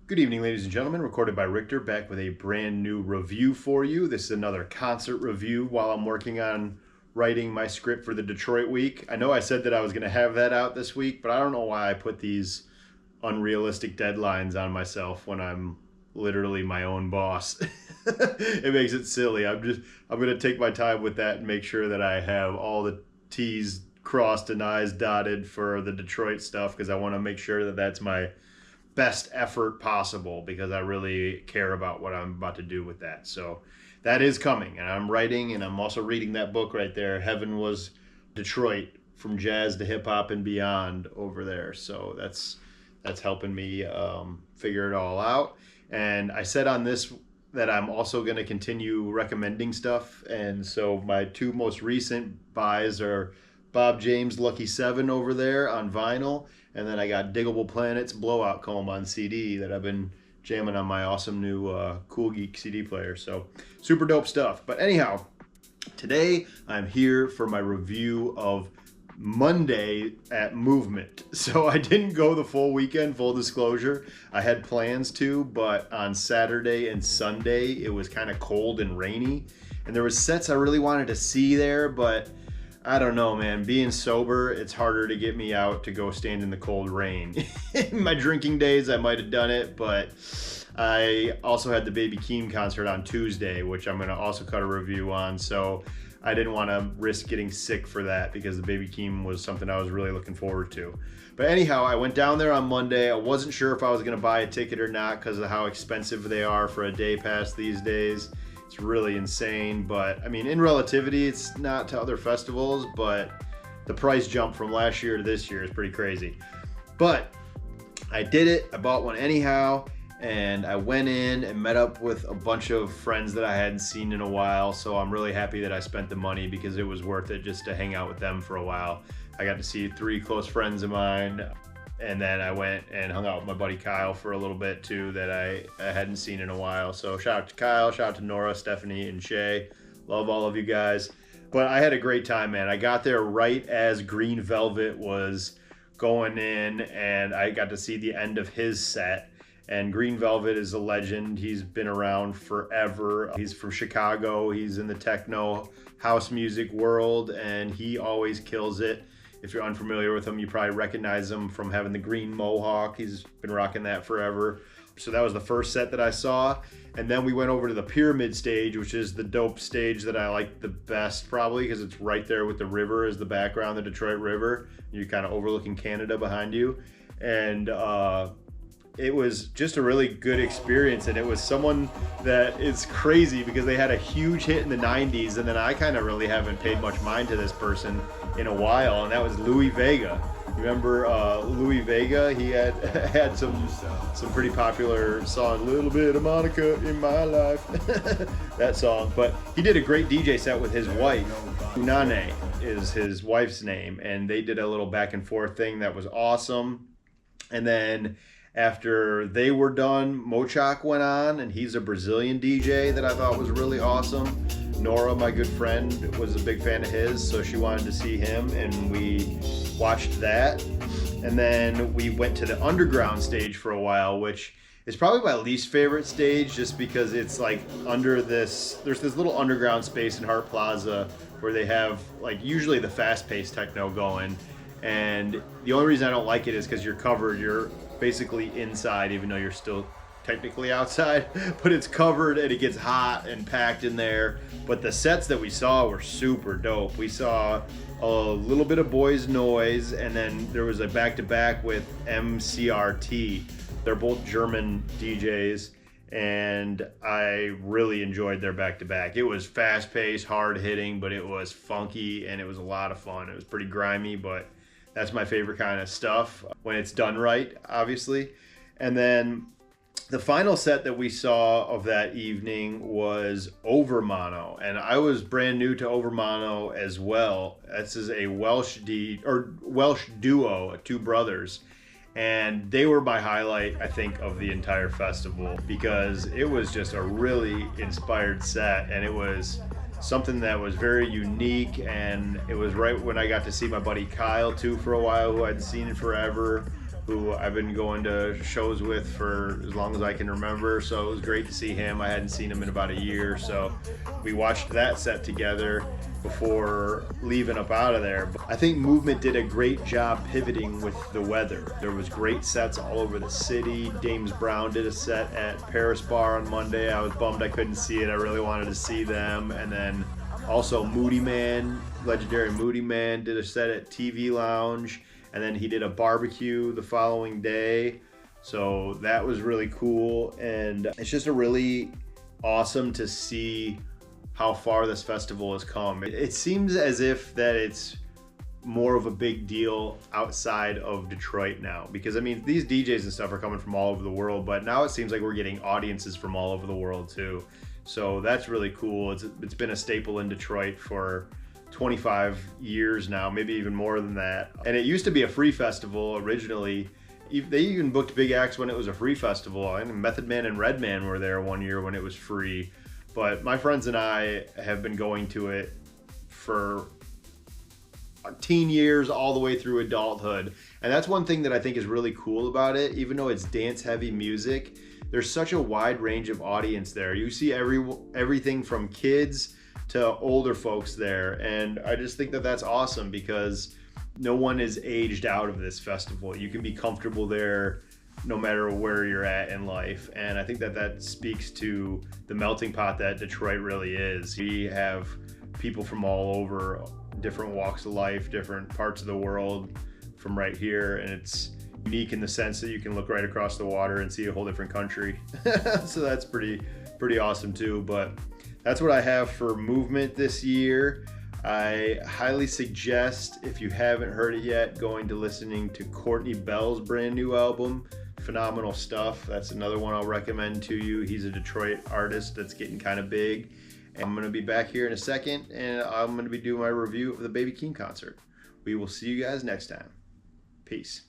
Good evening, ladies and gentlemen. Recorded by Richter, back with a brand new review for you. This is another concert review while I'm working on writing my script for the Detroit week. I know I said that I was going to have that out this week, but I don't know why I put these unrealistic deadlines on myself when I'm literally my own boss. It makes it silly. I'm going to take my time with that and make sure that I have all the T's crossed and I's dotted for the Detroit stuff, because I want to make sure that that's my best effort possible, because I really care about what I'm about to do with that. So that is coming, and I'm writing, and I'm also reading that book right there, Heaven Was Detroit, From Jazz to Hip Hop and Beyond, over there. So that's helping me figure it all out. And I said on this that I'm also going to continue recommending stuff, and so my two most recent buys are Bob James' Lucky 7 over there on vinyl, and then I got Diggable Planet's Blowout Comb on CD that I've been jamming on my awesome new Cool Geek CD player. So super dope stuff. But anyhow, today I'm here for my review of Monday at Movement. So I didn't go the full weekend, full disclosure. I had plans to, but on Saturday and Sunday it was kind of cold and rainy, and there was sets I really wanted to see there, but I don't know, man. Being sober, it's harder to get me out to go stand in the cold rain. In my drinking days, I might have done it, but I also had the Baby Keem concert on Tuesday, which I'm going to also cut a review on. So I didn't want to risk getting sick for that, because the Baby Keem was something I was really looking forward to. But anyhow, I went down there on Monday. I wasn't sure if I was going to buy a ticket or not because of how expensive they are for a day pass these days. It's really insane, but I mean, in relativity, it's not to other festivals, but the price jump from last year to this year is pretty crazy. But I did it. I bought one anyhow, and I went in and met up with a bunch of friends that I hadn't seen in a while. So I'm really happy that I spent the money, because it was worth it just to hang out with them for a while. I got to see 3 close friends of mine, and then I went and hung out with my buddy Kyle for a little bit too, that I hadn't seen in a while. So shout out to Kyle, shout out to Nora, Stephanie, and Shay. Love all of you guys. But I had a great time, man. I got there right as Green Velvet was going in, and I got to see the end of his set. And Green Velvet is a legend. He's been around forever. He's from Chicago. He's in the techno house music world, and he always kills it. If you're unfamiliar with him, you probably recognize him from having the green mohawk. He's been rocking that forever. So that was the first set that I saw. And then we went over to the Pyramid stage, which is the dope stage that I like the best, probably because it's right there with the river as the background, the Detroit River. You're kind of overlooking Canada behind you. And it was just a really good experience, and it was someone that is crazy because they had a huge hit in the 90s, and then I kind of really haven't paid much mind to this person in a while, and that was Louis Vega. You remember Louis Vega? He had had some pretty popular song, Little Bit of Monica in My Life, that song. But he did a great DJ set with his wife. Nane is his wife's name, and they did a little back and forth thing that was awesome. And then after they were done, Mochak went on, and he's a Brazilian DJ that I thought was really awesome. Nora, my good friend, was a big fan of his, so she wanted to see him, and we watched that. And then we went to the underground stage for a while, which is probably my least favorite stage, just because it's like under this, there's this little underground space in Hart Plaza where they have like usually the fast-paced techno going. And the only reason I don't like it is because you're covered. You're basically inside, even though you're still technically outside, but it's covered and it gets hot and packed in there. But the sets that we saw were super dope. We saw a little bit of Boys Noise, and then there was a back-to-back with MCRT. They're both German DJs, and I really enjoyed their back-to-back. It was fast-paced, hard-hitting, but it was funky, and it was a lot of fun. It was pretty grimy, but that's my favorite kind of stuff when it's done right, obviously. And then the final set that we saw of that evening was Overmono, and I was brand new to Overmono as well. This is a Welsh duo, 2 brothers, and they were my highlight, I think, of the entire festival, because it was just a really inspired set, and it was something that was very unique. And it was right when I got to see my buddy Kyle too for a while, who I'd seen in forever. who I've been going to shows with for as long as I can remember. So it was great to see him. I hadn't seen him in about a year. So we watched that set together before leaving up out of there. I think Movement did a great job pivoting with the weather. There was great sets all over the city. James Brown did a set at Paris Bar on Monday. I was bummed I couldn't see it. I really wanted to see them. And then also Moody Man, legendary Moody Man, did a set at TV Lounge. And then he did a barbecue the following day. So that was really cool. And it's just a really awesome to see how far this festival has come. It seems as if that it's more of a big deal outside of Detroit now, because I mean, these DJs and stuff are coming from all over the world, but now it seems like we're getting audiences from all over the world too. So that's really cool. It's been a staple in Detroit for 25 years now, maybe even more than that. And it used to be a free festival originally. They even booked big acts when it was a free festival. And Method Man and Redman were there one year when it was free. But my friends and I have been going to it for teen years all the way through adulthood. And that's one thing that I think is really cool about it. Even though it's dance heavy music, there's such a wide range of audience there. You see everything from kids to older folks there. And I just think that that's awesome because no one is aged out of this festival. You can be comfortable there no matter where you're at in life. And I think that that speaks to the melting pot that Detroit really is. We have people from all over, different walks of life, different parts of the world from right here. And it's unique in the sense that you can look right across the water and see a whole different country. So that's pretty awesome too. But that's what I have for Movement this year. I highly suggest, if you haven't heard it yet, going to listening to Courtney Bell's brand new album. Phenomenal stuff. That's another one I'll recommend to you. He's a Detroit artist that's getting kind of big. And I'm going to be back here in a second, and I'm going to be doing my review of the Baby Keem concert. We will see you guys next time. Peace.